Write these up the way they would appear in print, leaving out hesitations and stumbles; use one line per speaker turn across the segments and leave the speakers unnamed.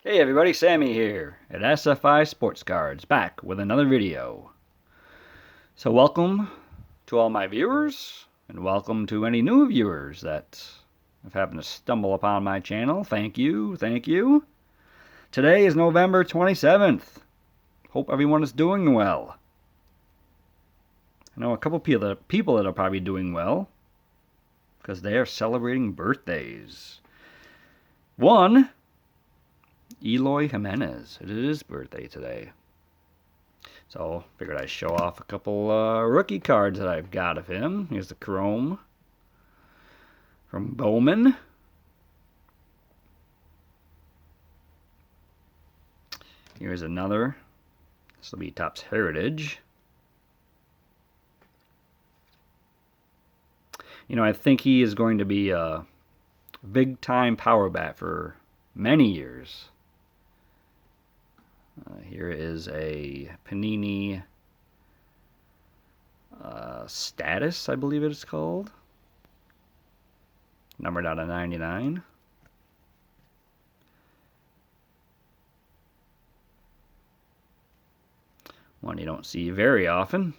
Hey everybody, Sammy here at SFI Sports Cards, back with another video. So welcome to all my viewers, and welcome to any new viewers that have happened to stumble upon my channel. Thank you, thank you. Today is November 27th. Hope everyone is doing well. I know a couple people that are probably doing well, because they are celebrating birthdays. One, Eloy Jimenez. It is his birthday today. So, figured I'd show off a couple rookie cards that I've got of him. Here's the Chrome from Bowman. Here's another. This will be Topps Heritage. You know, I think he is going to be a big-time power bat for many years. Here is a Panini Status, I believe it is called. Numbered out of 99. One you don't see very often.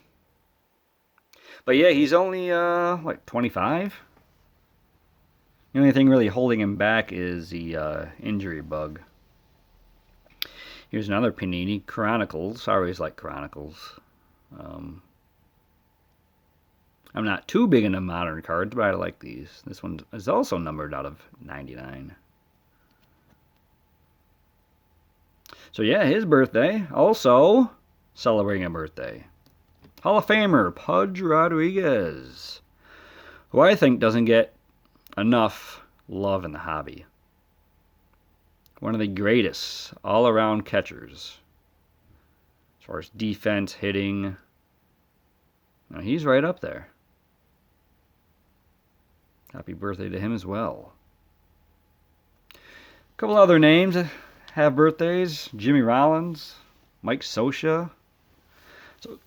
But yeah, he's only, like 25. The only thing really holding him back is the injury bug. Here's another Panini, Chronicles. I always like Chronicles. I'm not too big into modern cards, but I like these. This one is also numbered out of 99. So yeah, his birthday. Also celebrating a birthday. Hall of Famer, Pudge Rodriguez, who I think doesn't get enough love in the hobby. One of the greatest all-around catchers. As far as defense, hitting, now he's right up there. Happy birthday to him as well. A couple other names that have birthdays. Jimmy Rollins, Mike Scioscia.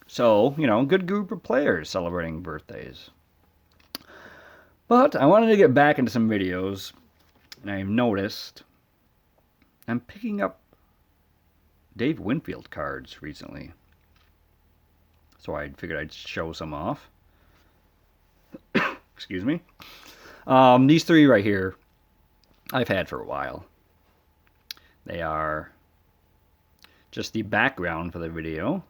So, you know, good group of players celebrating birthdays. But I wanted to get back into some videos, and I've noticed I'm picking up Dave Winfield cards recently. So I figured I'd show some off. Excuse me. These three right here, I've had for a while. They are just the background for the video.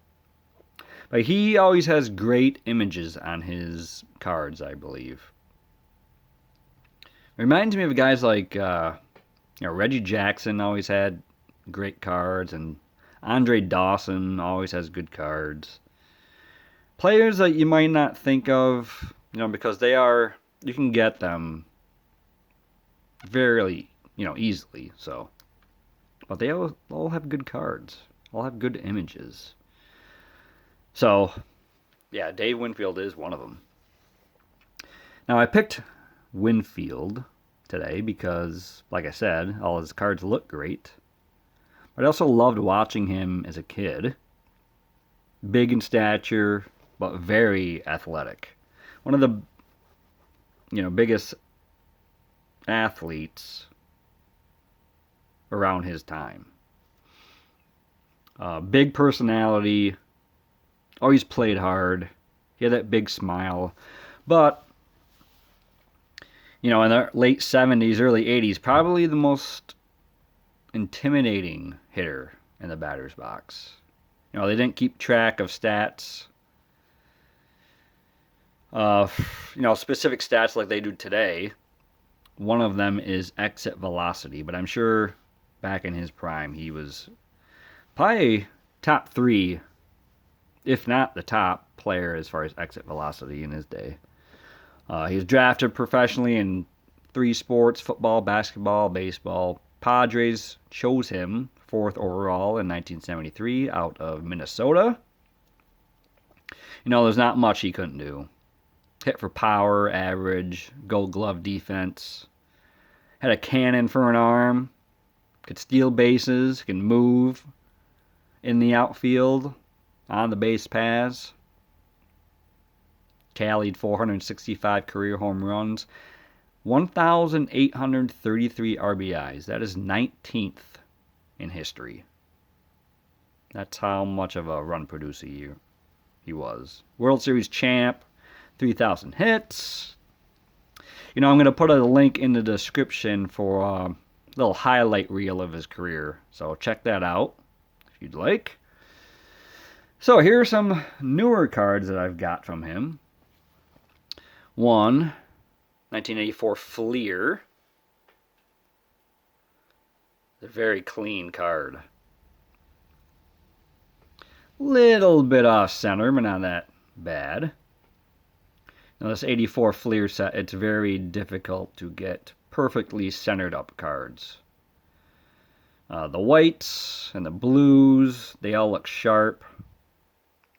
But he always has great images on his cards, I believe. Reminds me of guys like Reggie Jackson always had great cards, and Andre Dawson always has good cards. Players that you might not think of, you know, because they are, you can get them very, you know, easily. So, but they all have good cards, all have good images. So, yeah, Dave Winfield is one of them. Now, I picked Winfield today because, like I said, all his cards look great. But I also loved watching him as a kid. Big in stature, but very athletic. One of the, you know, biggest athletes around his time. Big personality. Always played hard. He had that big smile. But, you know, in the late 70s, early 80s, probably the most intimidating hitter in the batter's box. You know, they didn't keep track of stats. You know, specific stats like they do today. One of them is exit velocity. But I'm sure back in his prime, he was probably top 3, if not the top player as far as exit velocity in his day. He was drafted professionally in 3 sports: football, basketball, baseball. Padres chose him 4th overall in 1973 out of Minnesota. You know, there's not much he couldn't do. Hit for power, average, gold glove defense. Had a cannon for an arm. Could steal bases, can move in the outfield, on the base paths. Tallied 465 career home runs. 1,833 RBIs. That is 19th in history. That's how much of a run producer he was. World Series champ, 3,000 hits. You know, I'm going to put a link in the description for a little highlight reel of his career. So check that out if you'd like. So here are some newer cards that I've got from him. One, 1984 Fleer. A very clean card. Little bit off center, but not that bad. Now this 84 Fleer set, it's very difficult to get perfectly centered up cards. The whites and the blues, they all look sharp.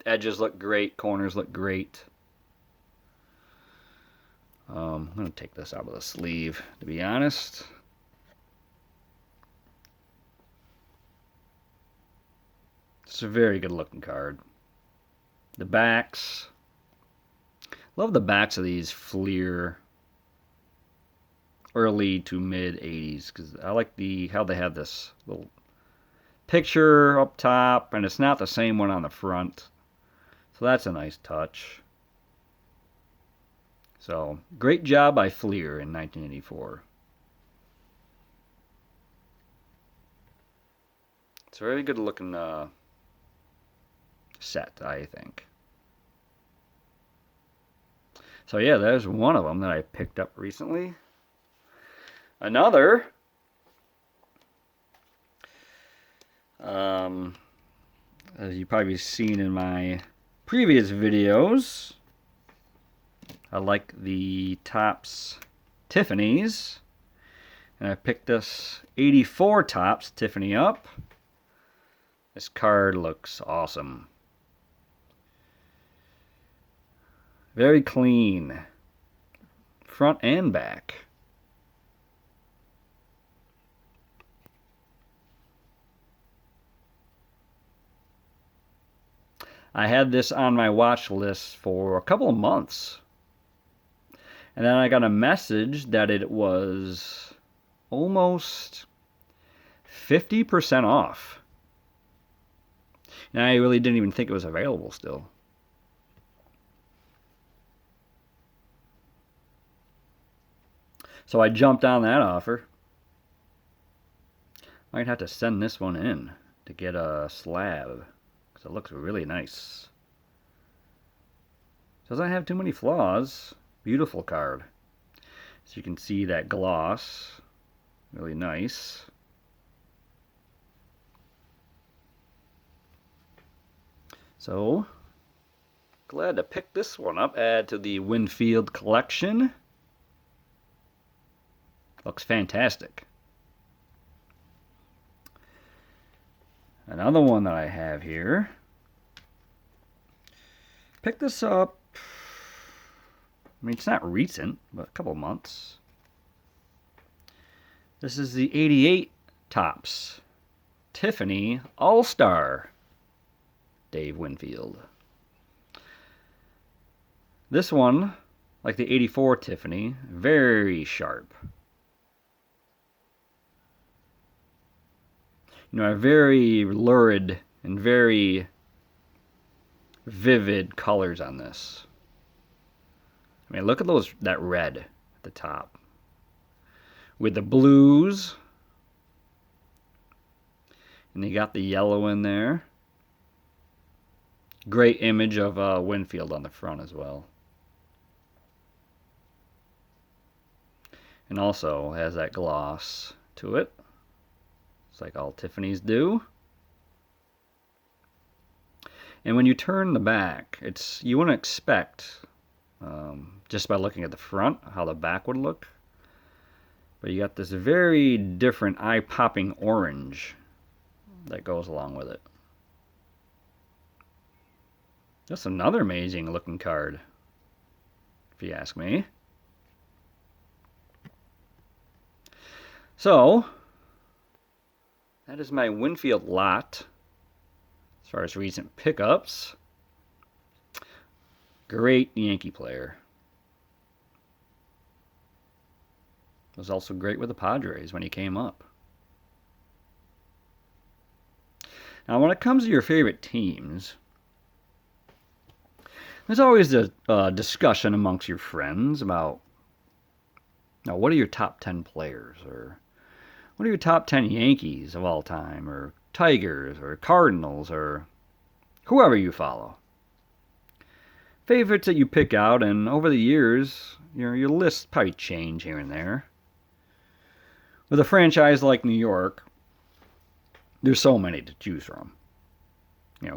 Edges look great, corners look great. I'm going to take this out of the sleeve, to be honest. It's a very good looking card. The backs. Love the backs of these Fleer early to mid 80s because I like how they have this little picture up top and it's not the same one on the front. So that's a nice touch. So great job by Fleer in 1984. It's a very good looking set, I think. So yeah, there's one of them that I picked up recently. Another, as you've probably seen in my previous videos, I like the Topps Tiffany's, and I picked this 84 Topps Tiffany up. This card looks awesome. Very clean, front and back. I had this on my watch list for a couple of months. And then I got a message that it was almost 50% off. And I really didn't even think it was available still. So I jumped on that offer. Might have to send this one in to get a slab, because it looks really nice. Doesn't have too many flaws. Beautiful card. So you can see that gloss. Really nice. So, glad to pick this one up. Add to the Winfield collection. Looks fantastic. Another one that I have here. Picked this up. I mean, it's not recent, but a couple months. This is the 88 Topps Tiffany All-Star Dave Winfield. This one, like the 84 Tiffany, very sharp. You know, a very lurid and very vivid colors on this. I mean, look at that red at the top. With the blues. And you got the yellow in there. Great image of Winfield on the front as well. And also has that gloss to it. It's like all Tiffany's do. And when you turn the back, you wouldn't expect, just by looking at the front, how the back would look. But you got this very different eye-popping orange that goes along with it. Just another amazing looking card, if you ask me. So, that is my Winfield lot as far as recent pickups. Great Yankee player. Was also great with the Padres when he came up. Now, when it comes to your favorite teams, there's always a discussion amongst your friends about, now, what are your top 10 players, or what are your top 10 Yankees of all time, or Tigers, or Cardinals, or whoever you follow. Favorites that you pick out, and over the years, your lists probably change here and there. With a franchise like New York, there's so many to choose from.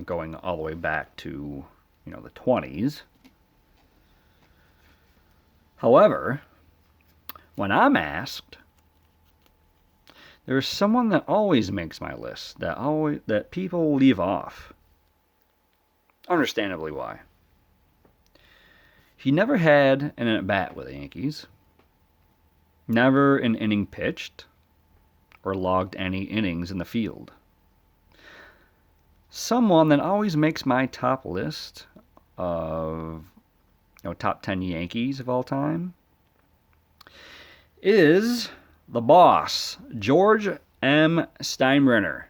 Going all the way back to, the 20s. However, when I'm asked, there's someone that always makes my list, that people leave off. Understandably why. He never had an at-bat with the Yankees. Never an inning pitched or logged any innings in the field. Someone that always makes my top list of top 10 Yankees of all time is the boss, George M. Steinbrenner.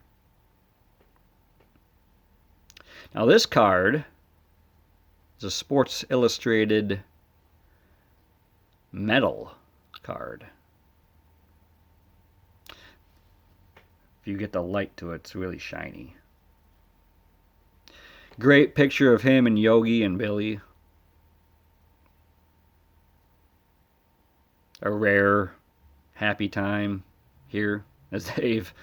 Now this card is a Sports Illustrated metal card. If you get the light to it, it's really shiny. Great picture of him and Yogi and Billy. A rare, happy time here as they've,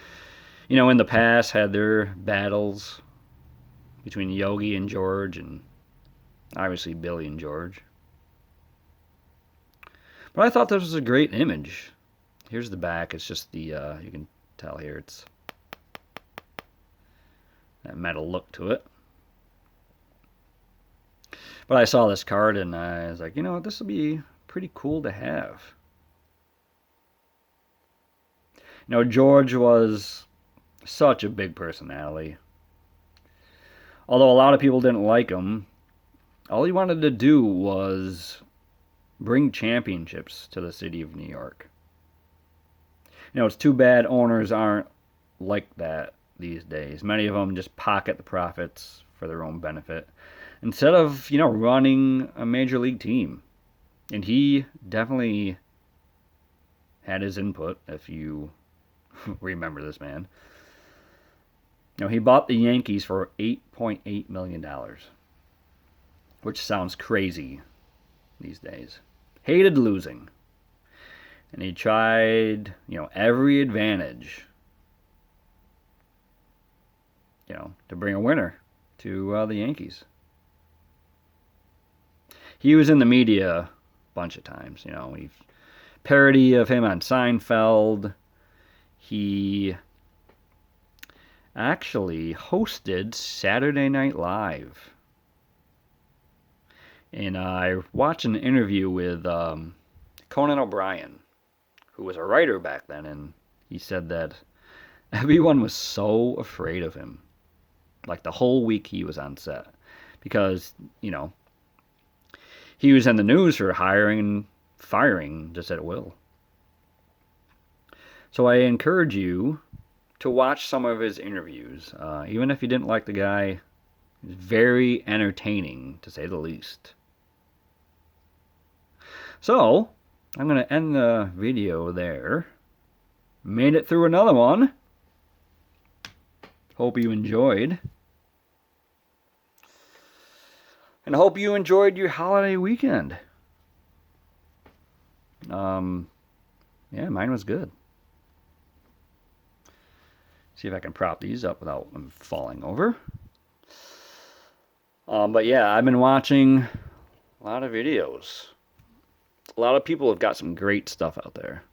in the past had their battles between Yogi and George, and obviously Billy and George. But I thought this was a great image. Here's the back. It's just the, you can tell here, it's that metal look to it. But I saw this card and I was like, this will be pretty cool to have. George was such a big personality. Although a lot of people didn't like him, all he wanted to do was bring championships to the city of New York. It's too bad owners aren't like that these days. Many of them just pocket the profits for their own benefit instead of, running a major league team. And he definitely had his input, if you remember this man. He bought the Yankees for $8.8 million, which sounds crazy these days. Hated losing. And he tried, every advantage, to bring a winner to the Yankees. He was in the media a bunch of times, we've parody of him on Seinfeld. He actually hosted Saturday Night Live. And I watched an interview with Conan O'Brien, who was a writer back then, and he said that everyone was so afraid of him, like the whole week he was on set, because, he was in the news for hiring and firing just at will. So I encourage you to watch some of his interviews. Even if you didn't like the guy, he's very entertaining, to say the least. So, I'm going to end the video there. Made it through another one. Hope you enjoyed. And hope you enjoyed your holiday weekend. Yeah, mine was good. See if I can prop these up without them falling over. But yeah, I've been watching a lot of videos. A lot of people have got some great stuff out there.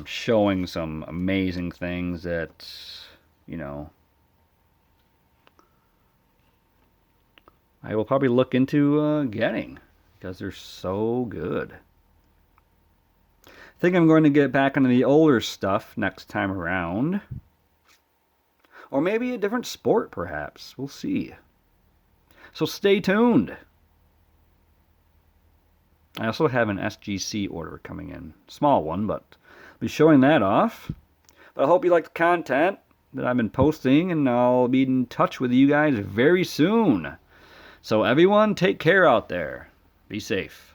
Showing some amazing things that, I will probably look into getting, because they're so good. I think I'm going to get back into the older stuff next time around. Or maybe a different sport, perhaps. We'll see. So stay tuned. I also have an SGC order coming in. Small one, but I'll be showing that off. But I hope you like the content. that I've been posting, and I'll be in touch with you guys very soon. So everyone, take care out there. Be safe.